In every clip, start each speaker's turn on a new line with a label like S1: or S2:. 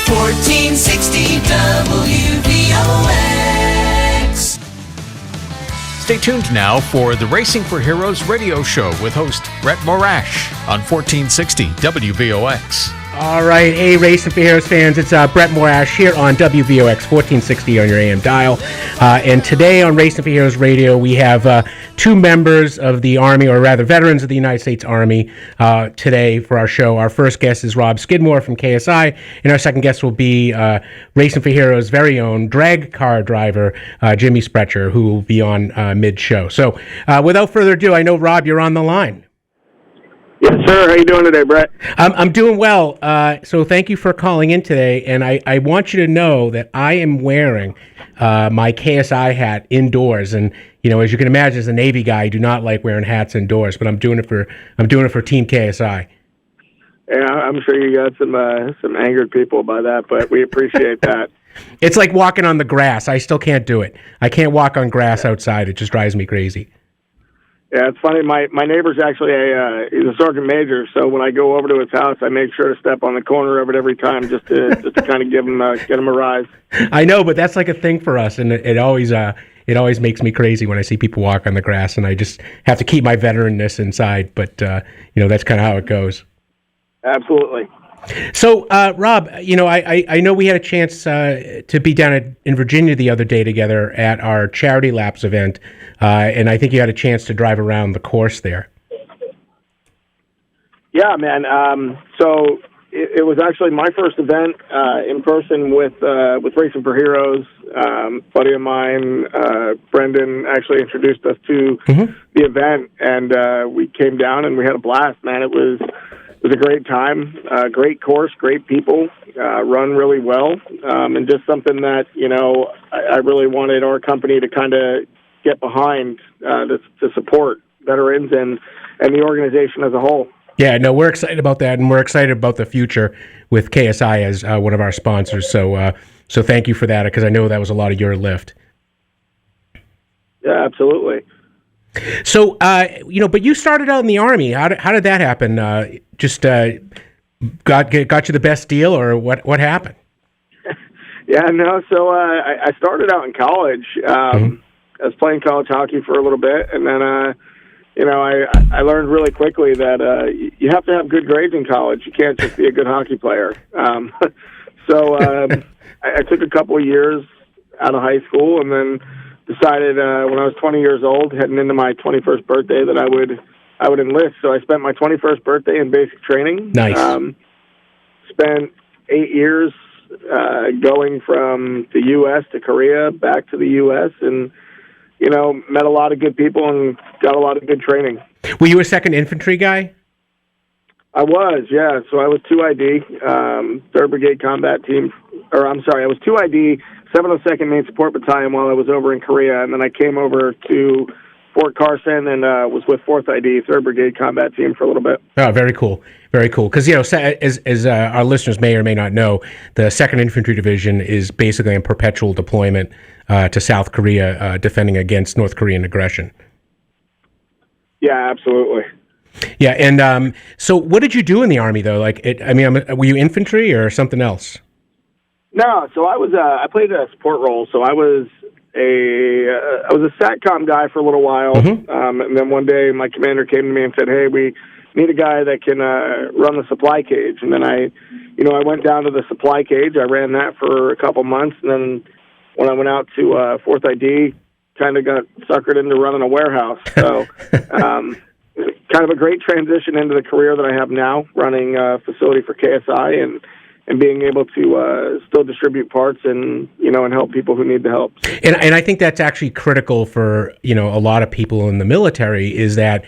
S1: 1460 WVOX.
S2: Stay tuned now for the Racing for Heroes radio show with host Brett Morash on 1460 WVOX.
S3: All right, hey, Racing for Heroes fans, it's Brett Morash here on WVOX 1460 on your AM dial. And today on Racing for Heroes Radio, we have two members of the Army, or rather veterans of the United States Army, today for our show. Our first guest is Rob Skidmore from KSI, and our second guest will be Racing for Heroes' very own drag car driver, Jimmy Sprecher, who will be on mid-show. So without further ado, I know, Rob, you're on the line.
S4: Yes, sir. How you doing today, Brett?
S3: I'm doing well. So thank you for calling in today. And I want you to know that I am wearing my KSI hat indoors. And you know, as you can imagine, as a Navy guy, I do not like wearing hats indoors. But I'm doing it for Team KSI.
S4: Yeah, I'm sure you got some angered people by that, but we appreciate that.
S3: It's like walking on the grass. I still can't do it. I can't walk on grass outside. It just drives me crazy.
S4: Yeah, it's funny. My neighbor's actually he's a sergeant major, so when I go over to his house, I make sure to step on the corner of it every time just to kind of get him a rise. I
S3: know, but that's like a thing for us, and it always makes me crazy when I see people walk on the grass, and I just have to keep my veteranness inside. But that's kind of how it goes.
S4: Absolutely.
S3: So, Rob, I know we had a chance to be down in Virginia the other day together at our Charity Laps event, and I think you had a chance to drive around the course there. Yeah, man.
S4: So it was actually my first event in person with Racing for Heroes. Buddy of mine, Brendan, actually introduced us to the event, and we came down and we had a blast, man. It was a great time, great course, great people, run really well, and just something that, I really wanted our company to kind of get behind to support veterans and the organization as a whole.
S3: Yeah, no, we're excited about that, and we're excited about the future with KSI as one of our sponsors. So thank you for that, because I know that was a lot of your lift.
S4: Yeah, absolutely.
S3: So, but you started out in the Army. How did that happen? Just got you the best deal, or what happened?
S4: Yeah, no. So I started out in college. I was playing college hockey for a little bit, and then I learned really quickly that you have to have good grades in college. You can't just be a good hockey player. So I took a couple of years out of high school, and then decided when I was 20 years old, heading into my 21st birthday, that I would enlist. So I spent my 21st birthday in basic training.
S3: Nice.
S4: Spent 8 years going from the U.S. to Korea, back to the U.S., and met a lot of good people and got a lot of good training.
S3: Were you a 2nd Infantry guy?
S4: I was, yeah. So I was 2ID, 3rd Brigade Combat Team, I was 2ID, 702nd Main Support Battalion while I was over in Korea, and then I came over to Fort Carson and was with 4th ID, 3rd Brigade Combat Team for a little bit.
S3: Oh, very cool. Very cool. Because, as our listeners may or may not know, the 2nd Infantry Division is basically in perpetual deployment to South Korea, defending against North Korean aggression.
S4: Yeah, absolutely.
S3: Yeah, and so what did you do in the Army, though? Were you infantry or something else?
S4: No, so I played a support role. So I was a SATCOM guy for a little while, and then one day my commander came to me and said, "Hey, we need a guy that can run the supply cage." And then I went down to the supply cage. I ran that for a couple months, and then when I went out to 4th ID, kind of got suckered into running a warehouse. So kind of a great transition into the career that I have now, running a facility for KSI and being able to still distribute parts and help people who need the help.
S3: And I think that's actually critical for a lot of people in the military, is that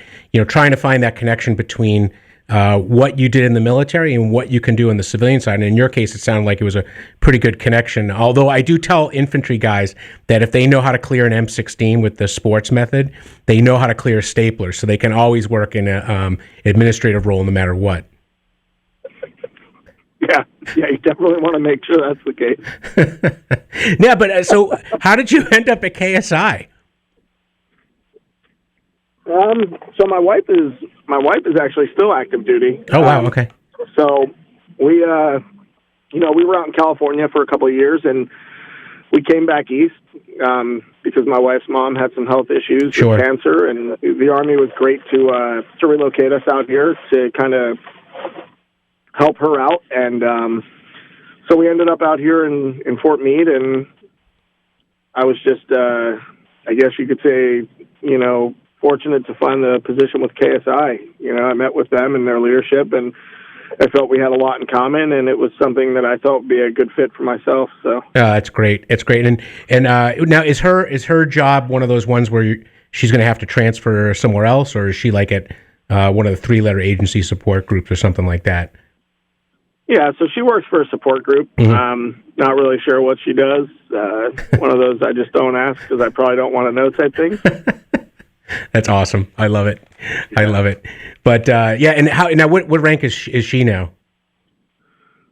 S3: trying to find that connection between what you did in the military and what you can do in the civilian side. And in your case, it sounded like it was a pretty good connection. Although I do tell infantry guys that if they know how to clear an M16 with the sports method, they know how to clear staplers, so they can always work in an administrative role no matter what.
S4: Yeah, you definitely want to make sure that's the
S3: case. Yeah, but so how did you end up at KSI?
S4: So my wife is actually still active duty.
S3: Oh wow, okay.
S4: So we we were out in California for a couple of years, and we came back east because my wife's mom had some health issues
S3: Sure.
S4: with cancer, and the Army was great to relocate us out here to kind of help her out. And so we ended up out here in Fort Meade, and I was just, I guess you could say, fortunate to find the position with KSI. I met with them and their leadership, and I felt we had a lot in common, and it was something that I thought would be a good fit for myself. So
S3: that's great. It's great. And now is her job one of those ones where she's going to have to transfer somewhere else, or is she like at one of the 3-letter agency support groups or something like that?
S4: Yeah, so she works for a support group.
S3: Mm-hmm.
S4: Not really sure what she does. One of those I just don't ask because I probably don't want to know type thing.
S3: That's awesome. I love it. Yeah. I love it. But and what rank is she now?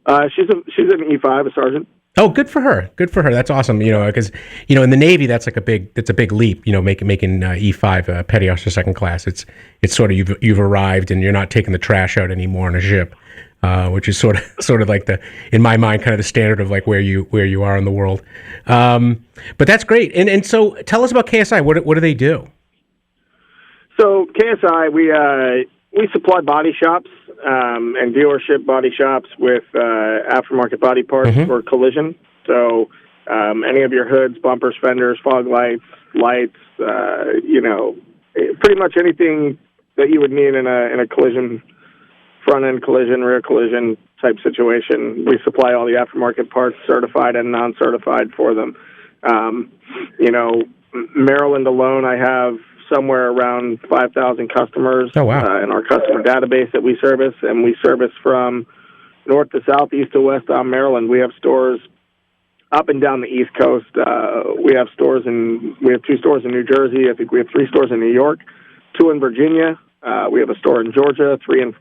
S4: She's an E5, a sergeant.
S3: Oh, good for her. Good for her. That's awesome. Because in the Navy, that's a big leap. making E5 petty officer second class. It's sort of you've arrived and you're not taking the trash out anymore on a ship, which is sort of like in my mind, kind of the standard of like where you are in the world. But that's great. And so tell us about KSI. What do they do?
S4: So KSI, we supply body shops and dealership body shops with aftermarket body parts for collision. So any of your hoods, bumpers, fenders, fog lights, pretty much anything that you would need in a collision, front end collision, rear collision type situation. We supply all the aftermarket parts, certified and non-certified, for them. Maryland alone, I have somewhere around 5,000 customers in our customer database that we service, and we service from north to south, east to west on Maryland. We have stores up and down the East Coast. We have 2 stores in New Jersey. I think we have 3 stores in New York, 2 in Virginia. We have a store in Georgia, 2 in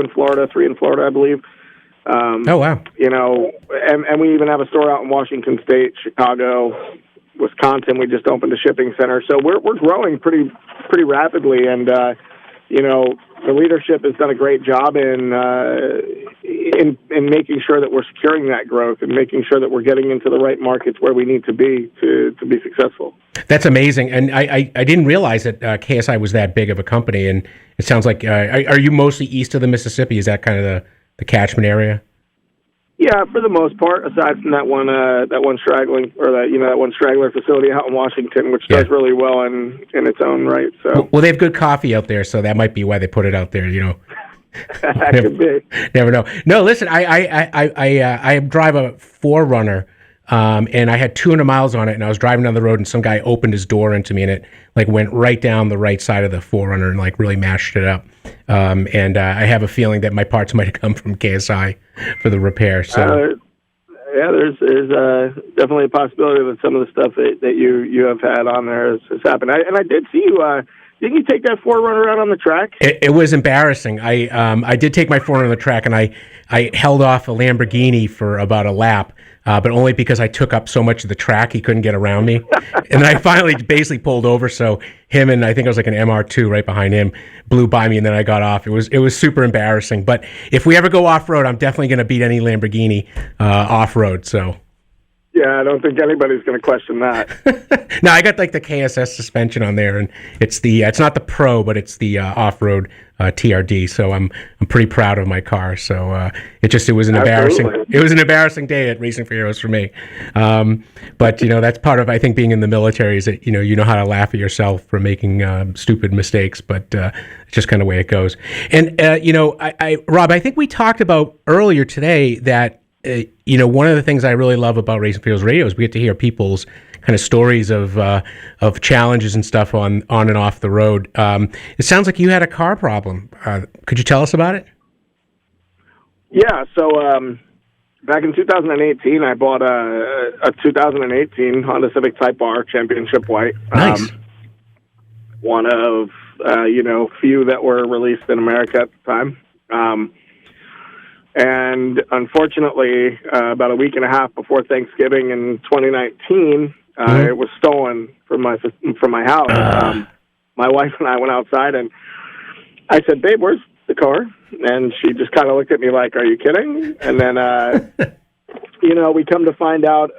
S4: Florida, 3 in Florida, I believe. And we even have a store out in Washington State, Chicago, Wisconsin. We just opened a shipping center, so we're growing pretty rapidly, and the leadership has done a great job in making sure that we're securing that growth and making sure that we're getting into the right markets where we need to be successful. That's
S3: amazing, and I didn't realize that KSI was that big of a company. And it sounds like are you mostly east of the Mississippi? Is that kind of the catchment area?
S4: Yeah, for the most part, aside from that one straggling, or that one straggler facility out in Washington, which does really well in its own right. So,
S3: well, they have good coffee out there, so that might be why they put it out there.
S4: That could be.
S3: Never know. No, listen, I drive a 4Runner, and I had 200 miles on it, and I was driving down the road, and some guy opened his door into me, and it like went right down the right side of the 4Runner and like really mashed it up. And I have a feeling that my parts might have come from KSI for the repair. So
S4: there's definitely a possibility that some of the stuff that you have had on there has happened. I did see you. Didn't you take that 4Runner out on the track?
S3: It was embarrassing. I did take my 4Runner on the track, and I held off a Lamborghini for about a lap. But only because I took up so much of the track, he couldn't get around me. And then I finally basically pulled over, so him and I think I was like an MR2 right behind him blew by me, and then I got off. It was super embarrassing. But if we ever go off-road, I'm definitely going to beat any Lamborghini off-road. So.
S4: Yeah, I don't think anybody's going to question that.
S3: No, I got like the KSS suspension on there, and it's not the Pro, but it's the off-road TRD. So I'm pretty proud of my car. So it was an embarrassing day at Racing for Heroes for me. But that's part of, I think, being in the military, is that you know how to laugh at yourself for making stupid mistakes, but it's just kind of the way it goes. And Rob, I think we talked about earlier today that. One of the things I really love about Racing for Heroes Radio is we get to hear people's kind of stories of challenges and stuff on and off the road. It sounds like you had a car problem. Could you tell us about it?
S4: Yeah. So back in 2018, I bought a 2018 Honda Civic Type R Championship White.
S3: Nice.
S4: One of few that were released in America at the time. And unfortunately, about a week and a half before Thanksgiving in 2019, it was stolen from my house. My wife and I went outside, and I said, "Babe, where's the car?" And she just kind of looked at me like, "Are you kidding?" And then we come to find out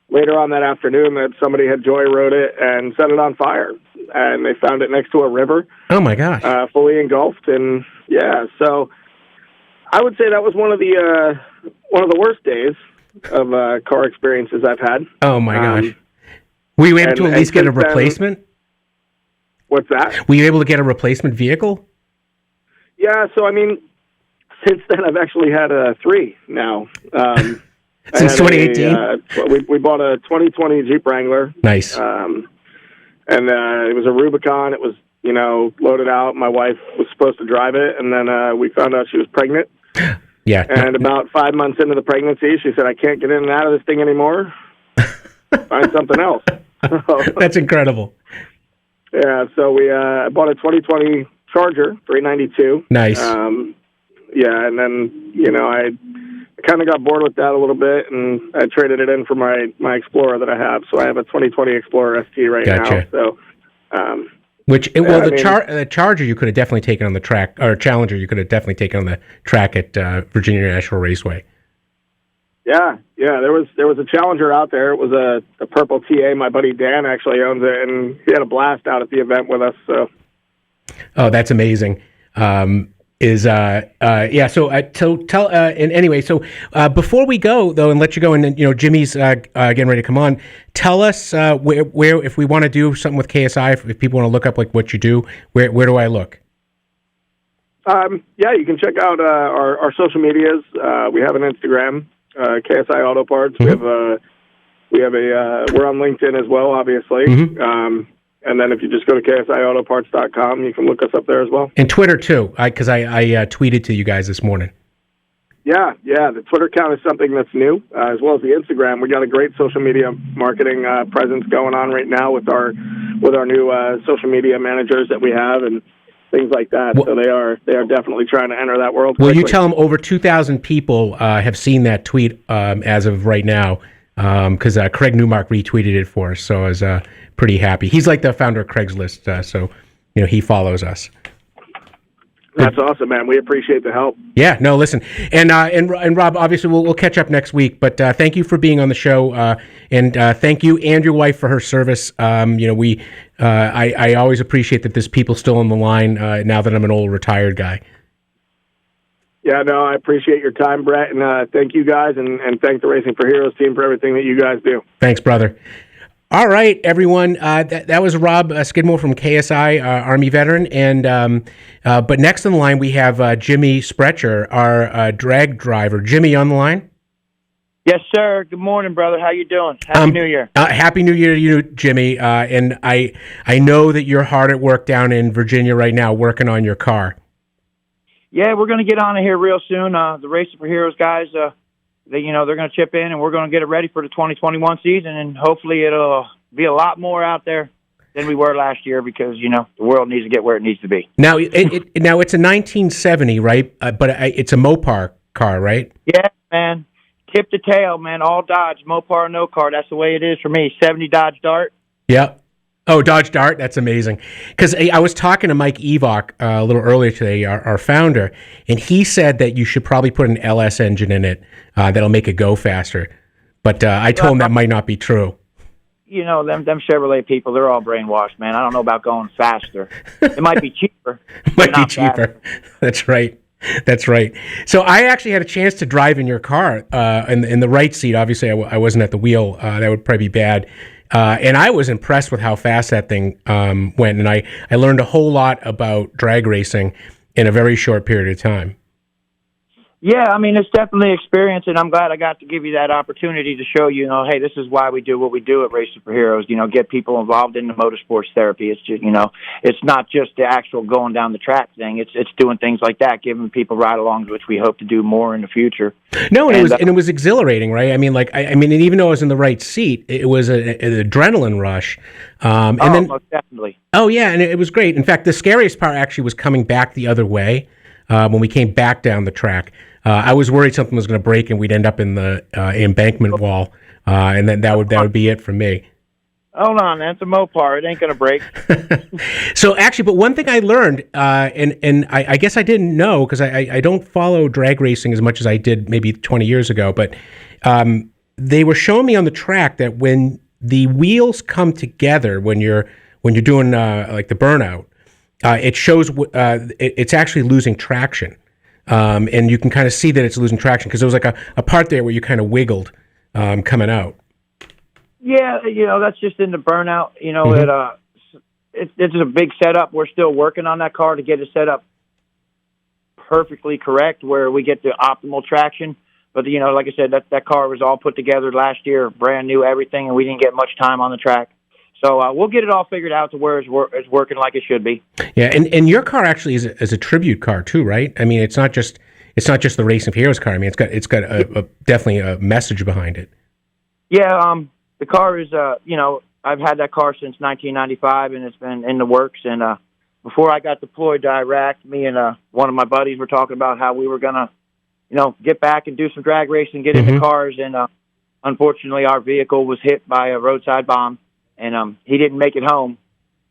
S4: later on that afternoon that somebody had joyrode it and set it on fire, and they found it next to a river.
S3: Oh my gosh!
S4: Fully engulfed, and yeah, so I would say that was one of the worst days of car experiences I've had.
S3: Oh my gosh! Were you able to at least get a replacement?
S4: What's that?
S3: Were you able to get a replacement vehicle?
S4: Yeah, so I mean, since then I've actually had 3 now.
S3: Since 2018?
S4: We bought a 2020 Jeep Wrangler.
S3: Nice.
S4: And it was a Rubicon. It was, loaded out. My wife was supposed to drive it, and then we found out she was pregnant.
S3: Yeah.
S4: And about 5 months into the pregnancy, she said, I can't get in and out of this thing anymore. Find something else.
S3: That's incredible.
S4: Yeah, so we bought a 2020 Charger, 392.
S3: Nice.
S4: Yeah, and then, I kind of got bored with that a little bit, and I traded it in for my Explorer that I have. So I have a 2020 Explorer ST right now. So,
S3: the Charger you could have definitely taken on the track, or Challenger you could have definitely taken on the track at Virginia National Raceway.
S4: Yeah, there was a Challenger out there. It was a purple TA. My buddy Dan actually owns it, and he had a blast out at the event with us. So,
S3: oh, that's amazing. Anyway, so before we go though, and let you go, and then Jimmy's getting ready to come on. Tell us where if we want to do something with KSI, if people want to look up like what you do, where do I look?
S4: Yeah, you can check out our social medias. We have an Instagram, KSI Auto Parts.
S3: Mm-hmm.
S4: We're on LinkedIn as well, obviously.
S3: Mm-hmm.
S4: And then if you just go to KSIAutoparts.com, you can look us up there as well.
S3: And Twitter too, because I tweeted to you guys this morning.
S4: Yeah. The Twitter account is something that's new, as well as the Instagram. We got a great social media marketing presence going on right now with our new social media managers that we have and things like that. Well, so they are definitely trying to enter that world.
S3: Well, you tell them over 2,000 people have seen that tweet as of right now, because Craig Newmark retweeted it for us. So I was pretty happy. He's like the founder of Craigslist, so he follows us.
S4: That's awesome, man. We appreciate the help.
S3: Yeah, no, listen, and Rob, obviously we'll catch up next week. But thank you for being on the show, and thank you and your wife for her service. I always appreciate that there's people still on the line now that I'm an old retired guy.
S4: Yeah, no, I appreciate your time, Brett, and thank you guys, and thank the Racing for Heroes team for everything that you guys do.
S3: Thanks, brother. All right, everyone. That was Rob Skidmore from KSI, Army veteran, and but next in the line we have Jimmy Sprecher, our drag driver. Jimmy, on the line?
S1: Yes, sir. Good morning, brother. How you doing? Happy New Year.
S3: Happy New Year to you, Jimmy. And I know that you're hard at work down in Virginia right now, working on your car.
S1: Yeah, we're going to get on it here real soon. The Racing for Heroes guys, they're going to chip in, and we're going to get it ready for the 2021 season, and hopefully it'll be a lot more out there than we were last year because, the world needs to get where it needs to be.
S3: Now, it's a 1970, right? But it's a Mopar car, right?
S1: Yeah, man. Tip to tail, man. All Dodge, Mopar, no car. That's the way it is for me. 70 Dodge Dart.
S3: Yep. Oh, Dodge Dart. That's amazing. Because I was talking to Mike Evok a little earlier today, our founder, and he said that you should probably put an LS engine in it that'll make it go faster. But I told him that might not be true.
S1: Them Chevrolet people, they're all brainwashed, man. I don't know about going faster. It might be cheaper.
S3: Might be cheaper. That's right. That's right. So I actually had a chance to drive in your car in the right seat. Obviously, I wasn't at the wheel. That would probably be bad. And I was impressed with how fast that thing went. And I learned a whole lot about drag racing in a very short period of time.
S1: Yeah, I mean, it's definitely experience, and I'm glad I got to give you that opportunity to show you, hey, this is why we do what we do at Racing for Heroes, get people involved in the motorsports therapy. It's just, it's not just the actual going down the track thing. It's doing things like that, giving people ride-alongs, which we hope to do more in the future.
S3: No, and it was exhilarating, right? I mean, and even though I was in the right seat, it was an adrenaline rush.
S1: Most definitely.
S3: Oh, yeah, and it was great. In fact, the scariest part actually was coming back the other way when we came back down the track. I was worried something was going to break and we'd end up in the embankment wall, and then that would be it for me.
S1: Hold on, that's a Mopar. It ain't gonna break.
S3: So actually, but one thing I learned, and I guess I didn't know because I don't follow drag racing as much as I did maybe 20 years ago, but they were showing me on the track that when the wheels come together, when you're doing like the burnout, it shows it's actually losing traction, and you can kind of see that it's losing traction because there was like a part there where you kind of wiggled coming out.
S1: Yeah, that's just in the burnout. It's a big setup. We're still working on that car to get it set up perfectly correct where we get the optimal traction. But, like I said, that car was all put together last year, brand new, everything, and we didn't get much time on the track. So we'll get it all figured out to where it's working like it should be.
S3: Yeah, and your car actually is a tribute car too, right? I mean, it's not just the Racing for Heroes car. I mean, it's got definitely a message behind it.
S1: Yeah, the car is, I've had that car since 1995, and it's been in the works. And before I got deployed to Iraq, me and one of my buddies were talking about how we were going to, get back and do some drag racing, get into cars. And unfortunately, our vehicle was hit by a roadside bomb, and he didn't make it home.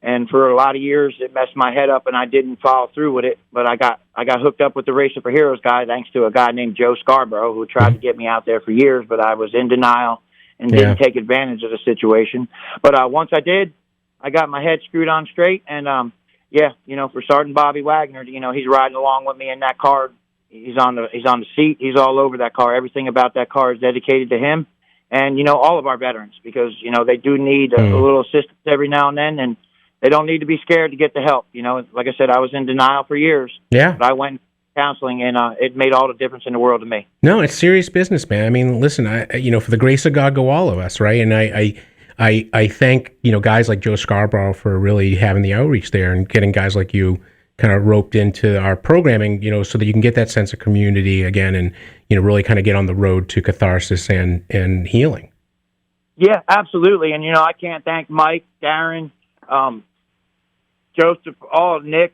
S1: And for a lot of years, it messed my head up, and I didn't follow through with it. But I got hooked up with the Racing for Heroes guy thanks to a guy named Joe Scarborough who tried to get me out there for years, but I was in denial and didn't take advantage of the situation. But once I did, I got my head screwed on straight. And, for Sergeant Bobby Wagner, he's riding along with me in that car. He's on the seat. He's all over that car. Everything about that car is dedicated to him. And, all of our veterans, because, they do need a little assistance every now and then. And they don't need to be scared to get the help. Like I said, I was in denial for years. Yeah. But I went counseling, and it made all the difference in the world to me.
S3: No, it's serious business, man. I mean, listen, for the grace of God go all of us, right? And I thank guys like Joe Scarborough for really having the outreach there and getting guys like you kind of roped into our programming, so that you can get that sense of community again, and really kind of get on the road to catharsis and healing.
S1: Yeah, absolutely. And I can't thank Mike, Darren, Joseph, Nick.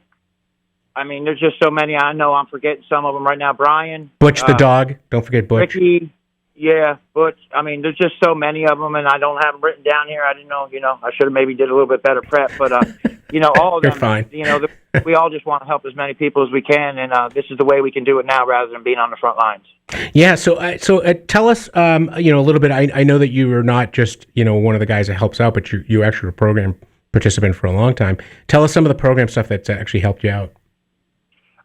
S1: I mean, there's just so many. I know I'm forgetting some of them right now. Brian.
S3: Butch the dog. Don't forget Butch.
S1: Ricky. Yeah, Butch. I mean, there's just so many of them, and I don't have them written down here. I didn't know, I should have maybe did a little bit better prep. But, all of them,
S3: you're fine.
S1: We all just want to help as many people as we can, and this is the way we can do it now rather than being on the front lines.
S3: Yeah, so tell us, a little bit. I know that you are not just, one of the guys that helps out, but you actually were a program participant for a long time. Tell us some of the program stuff that's actually helped you out.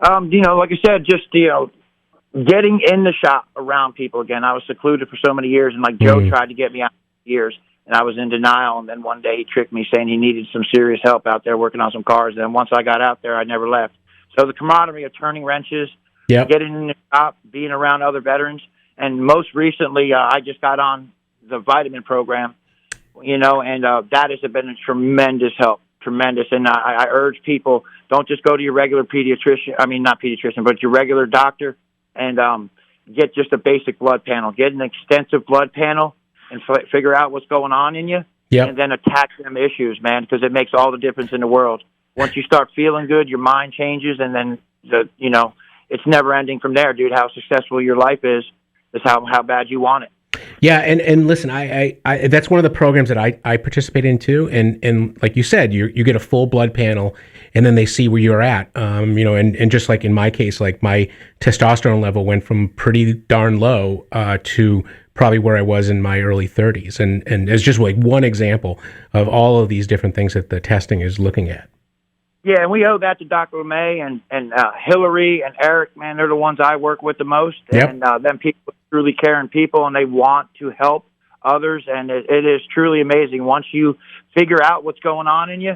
S1: Like I said, just, getting in the shop around people again. I was secluded for so many years, and like Joe tried to get me out for years, and I was in denial. And then one day he tricked me saying he needed some serious help out there working on some cars. And then once I got out there, I never left. So the camaraderie of turning wrenches, getting in the shop, being around other veterans. And most recently, I just got on the vitamin program, and that has been a tremendous help. Tremendous. And I urge people, don't just go to your regular not pediatrician, but your regular doctor, and get just a basic blood panel. Get an extensive blood panel and figure out what's going on in you, and then attack them issues, man, because it makes all the difference in the world. Once you start feeling good, your mind changes, and then it's never ending from there, dude. How successful your life is how bad you want it.
S3: Yeah, and listen, I that's one of the programs that I participate in too, and like you said, you get a full blood panel, and then they see where you're at, and just like in my case, like my testosterone level went from pretty darn low to probably where I was in my early 30s, and it's just like one example of all of these different things that the testing is looking at.
S1: Yeah, and we owe that to Dr. LeMay and Hillary and Eric, man. They're the ones I work with the most. Yep. And them people truly caring people, and they want to help others. And it is truly amazing. Once you figure out what's going on in you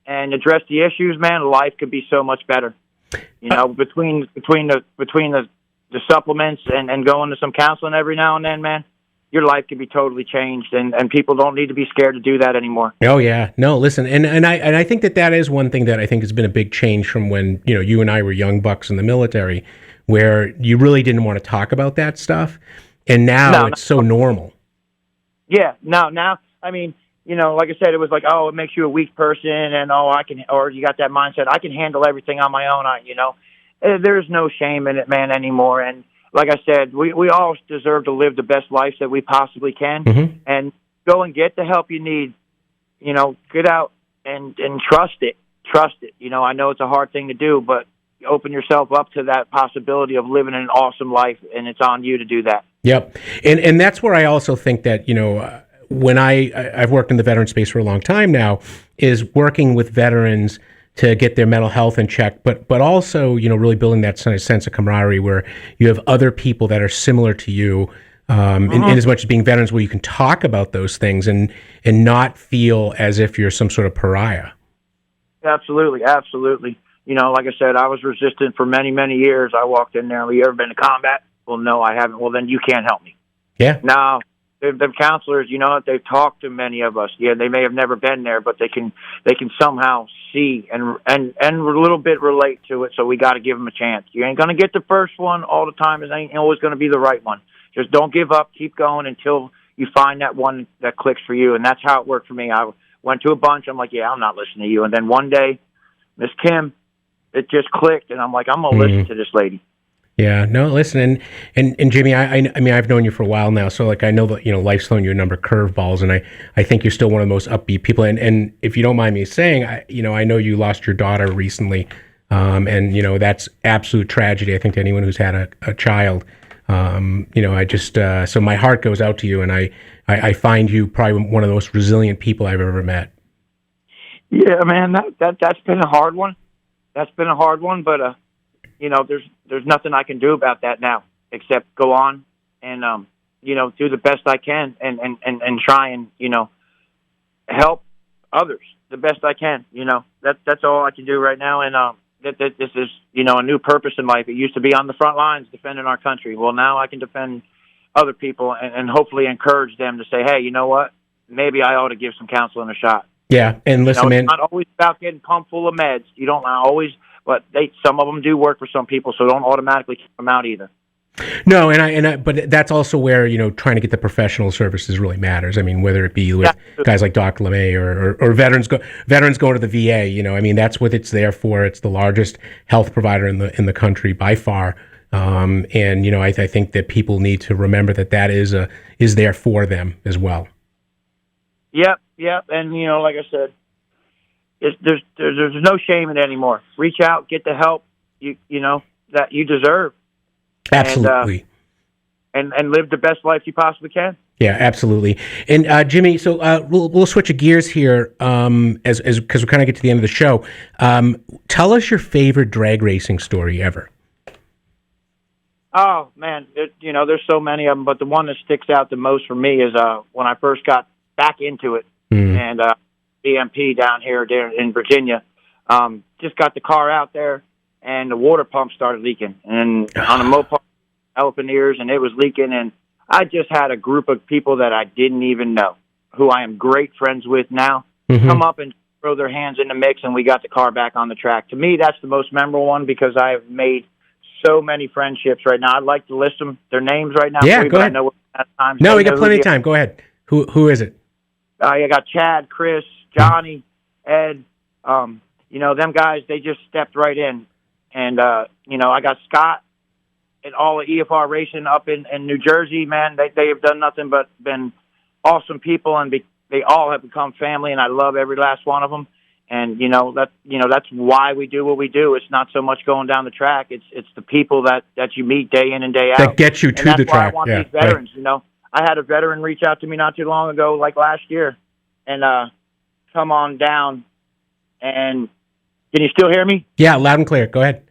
S1: and address the issues, man, life could be so much better. Between the supplements and going to some counseling every now and then, man, your life can be totally changed, and people don't need to be scared to do that anymore.
S3: Oh yeah, no, listen, and I think that is one thing that I think has been a big change from when you and I were young bucks in the military, where you really didn't want to talk about that stuff, and now it's so normal. Yeah,
S1: now I mean, like I said, it was like, oh, it makes you a weak person, and or you got that mindset, I can handle everything on my own. There's no shame in it, man, anymore, and like I said, we all deserve to live the best life that we possibly can, and go and get the help you need. get out and trust it. Trust it. I know it's a hard thing to do, but open yourself up to that possibility of living an awesome life, and it's on you to do that.
S3: Yep. And that's where I also think that, when I've worked in the veteran space for a long time now, is working with veterans to get their mental health in check, but also, really building that sense of camaraderie where you have other people that are similar to you, in as much as being veterans, where you can talk about those things and not feel as if you're some sort of pariah.
S1: Absolutely. Absolutely. Like I said, I was resistant for many, many years. I walked in there. Have you ever been to combat? Well, no, I haven't. Well, then you can't help me.
S3: Yeah.
S1: Now, the counselors, they've talked to many of us. Yeah, they may have never been there, but they can somehow see and a little bit relate to it. So we got to give them a chance. You ain't going to get the first one all the time. It ain't always going to be the right one. Just don't give up. Keep going until you find that one that clicks for you. And that's how it worked for me. I went to a bunch. I'm like, yeah, I'm not listening to you. And then one day, Miss Kim, it just clicked, and I'm like, I'm going to listen to this lady.
S3: Yeah, no, listen, and Jimmy, I mean, I've known you for a while now, so I know that life's thrown you a number of curveballs, and I think you're still one of the most upbeat people. And if you don't mind me saying, I know you lost your daughter recently, and that's absolute tragedy. I think to anyone who's had a child, I just so my heart goes out to you, and I find you probably one of the most resilient people I've ever met.
S1: Yeah, man, that's been a hard one. That's been a hard one, but there's nothing I can do about that now except go on and do the best I can and try and help others the best I can. That's all I can do right now, and this is a new purpose in life. It used to be on the front lines defending our country. Well, now I can defend other people and hopefully encourage them to say, hey, you know what? Maybe I ought to give some counseling a shot.
S3: Yeah, and listen, man,
S1: it's not always about getting pumped full of meds. You don't always, but some of them do work for some people, so don't automatically keep them out either.
S3: No, but that's also where trying to get the professional services really matters. I mean, whether it be with guys like Dr. LeMay or veterans going to the VA. I mean, that's what it's there for. It's the largest health provider in the country by far. I think that people need to remember that is there for them as well. Yep, and
S1: like I said, there's no shame in it anymore. Reach out, get the help that you deserve.
S3: Absolutely.
S1: And live the best life you possibly can.
S3: Yeah, absolutely. And Jimmy, so we'll switch gears here as because we kind of get to the end of the show. Tell us your favorite drag racing story ever.
S1: Oh man, there's so many of them, but the one that sticks out the most for me is when I first got back into it, and BMP down here in Virginia, just got the car out there, and the water pump started leaking, and on a Mopar elephant ears, and it was leaking, and I just had a group of people that I didn't even know, who I am great friends with now, come up and throw their hands in the mix, and we got the car back on the track. To me, that's the most memorable one because I've made so many friendships right now. I'd like to list them, their names right now.
S3: Yeah, go ahead. No, we got plenty of time. Go ahead. Who is it?
S1: I got Chad, Chris, Johnny, Ed. Them guys, they just stepped right in. And, I got Scott and all of EFR Racing up in New Jersey, man. They have done nothing but been awesome people, and they all have become family, and I love every last one of them. And, that's why we do what we do. It's not so much going down the track. It's the people that you meet day in and day out.
S3: That get you to the track.
S1: That's why I want these veterans, right. I had a veteran reach out to me not too long ago, like last year, and come on down. And can you still hear me?
S3: Yeah, loud and clear. Go ahead.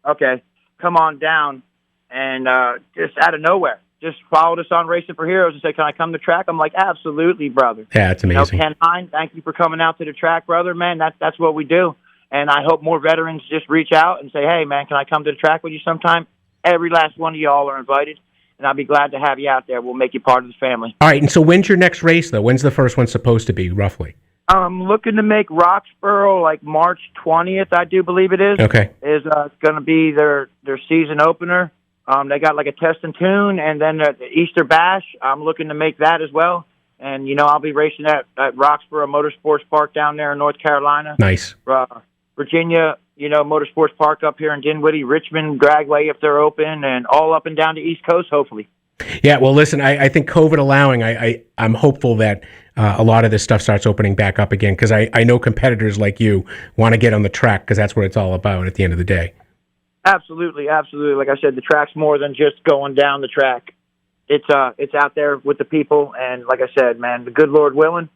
S1: Okay. Come on down, and just out of nowhere, just followed us on Racing for Heroes and said, can I come to the track? I'm like, absolutely, brother.
S3: Yeah, it's amazing.
S1: Ken Hine, thank you for coming out to the track, brother. Man, that's what we do. And I hope more veterans just reach out and say, hey, man, can I come to the track with you sometime? Every last one of y'all are invited. And I'll be glad to have you out there. We'll make you part of the family.
S3: All right, and so when's your next race, though? When's the first one supposed to be, roughly?
S1: I'm looking to make Roxborough like March 20th, I do believe it is.
S3: Okay.
S1: Is going to be their season opener. They got like a test and tune, and then the Easter Bash. I'm looking to make that as well. And, I'll be racing at Roxborough Motorsports Park down there in North Carolina.
S3: Nice.
S1: Virginia, Motorsports Park up here in Dinwiddie, Richmond, Dragway if they're open, and all up and down the East Coast, hopefully.
S3: Yeah, well, listen, I think COVID allowing, I'm hopeful that a lot of this stuff starts opening back up again, because I know competitors like you want to get on the track, because that's what it's all about at the end of the day.
S1: Absolutely, absolutely. Like I said, the track's more than just going down the track. It's out there with the people, and like I said, man, the good Lord willing,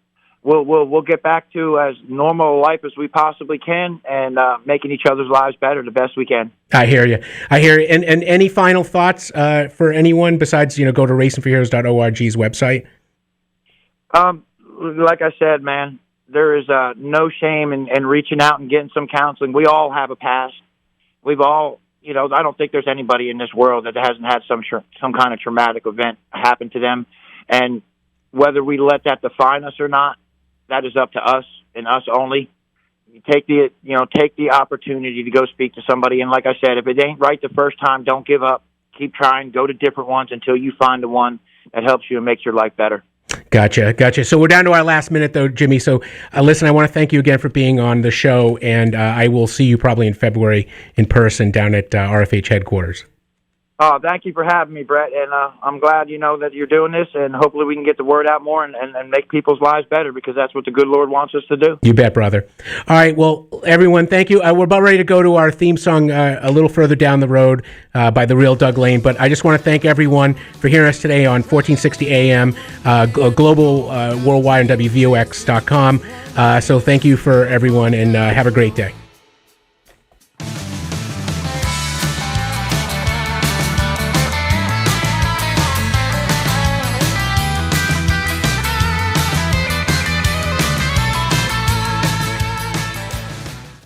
S1: we'll get back to as normal a life as we possibly can, and making each other's lives better the best we can.
S3: I hear you. And any final thoughts for anyone besides, go to racingforheroes.org's website?
S1: Like I said, man, there is no shame in reaching out and getting some counseling. We all have a past. We've all, I don't think there's anybody in this world that hasn't had some kind of traumatic event happen to them. And whether we let that define us or not, that is up to us and us only. You take the opportunity to go speak to somebody. And like I said, if it ain't right the first time, don't give up. Keep trying. Go to different ones until you find the one that helps you and makes your life better.
S3: Gotcha. So we're down to our last minute, though, Jimmy. So listen, I want to thank you again for being on the show, and I will see you probably in February in person down at RFH headquarters.
S1: Thank you for having me, Brett, and I'm glad that you're doing this, and hopefully we can get the word out more and make people's lives better, because that's what the good Lord wants us to do.
S3: You bet, brother. All right, well, everyone, thank you. We're about ready to go to our theme song a little further down the road by the real Doug Lane, but I just want to thank everyone for hearing us today on 1460 AM, global, worldwide on WVOX.com. So thank you for everyone, and have a great day.